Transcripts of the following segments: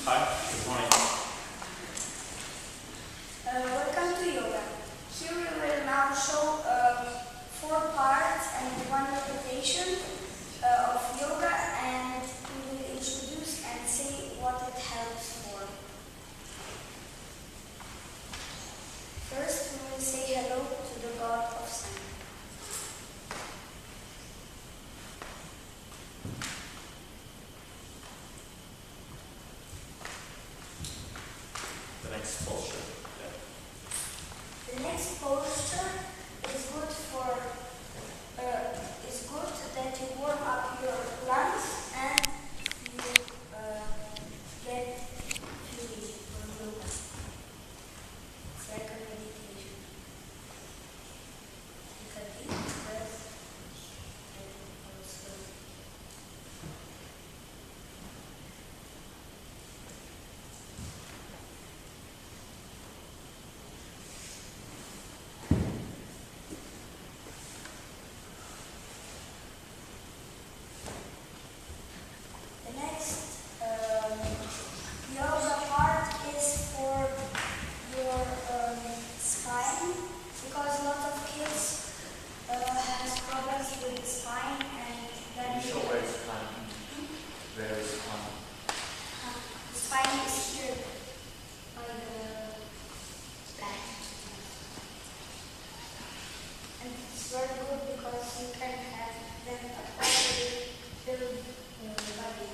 Hi, good morning. Welcome to yoga. Here we will now show 4 parts and 1 repetition of yoga, and we will introduce and say what it helps for. First, we will say hello to the God of Sun. The next posture. The next posture is good for is good that you warm up your lungs and you get fluid from yoga. It's like a meditation. Take a deep breath and also the next yoga part is for your spine, because a lot of kids has problems with spine, and then Show where it's fine. Where is fine. the spine is here by the back. And it's very good because you can have them properly build your body.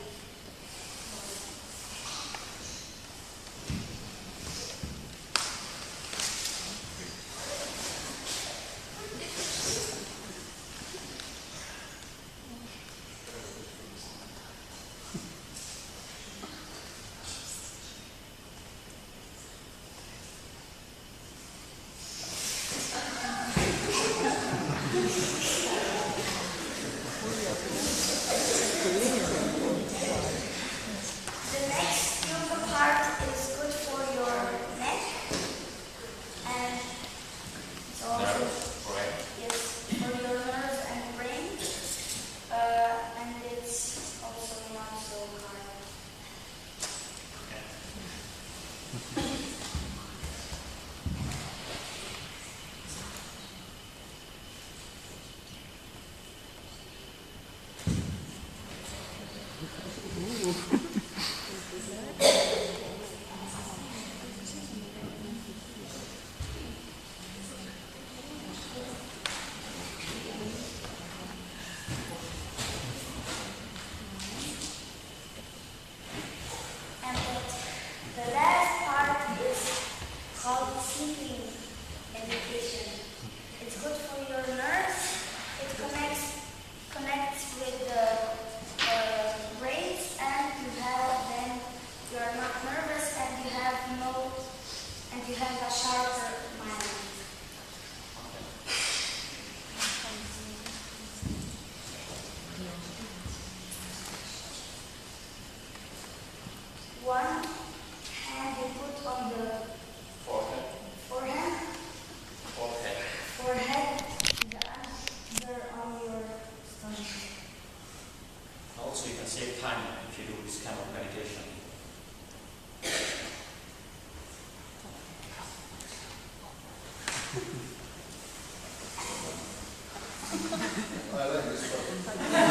The next yoga part is good for your neck, and it's also Correct. yes, for your nerves and brain, and it's also not so hard. And the last part is called sleeping meditation. It's good for your nerves. It connects with the brains, and you are not nervous, and you have a sharper mind. One hand you put on the Forehead. forehead, the other on your stomach. Also, you can save time if you do this kind of meditation. I like this one.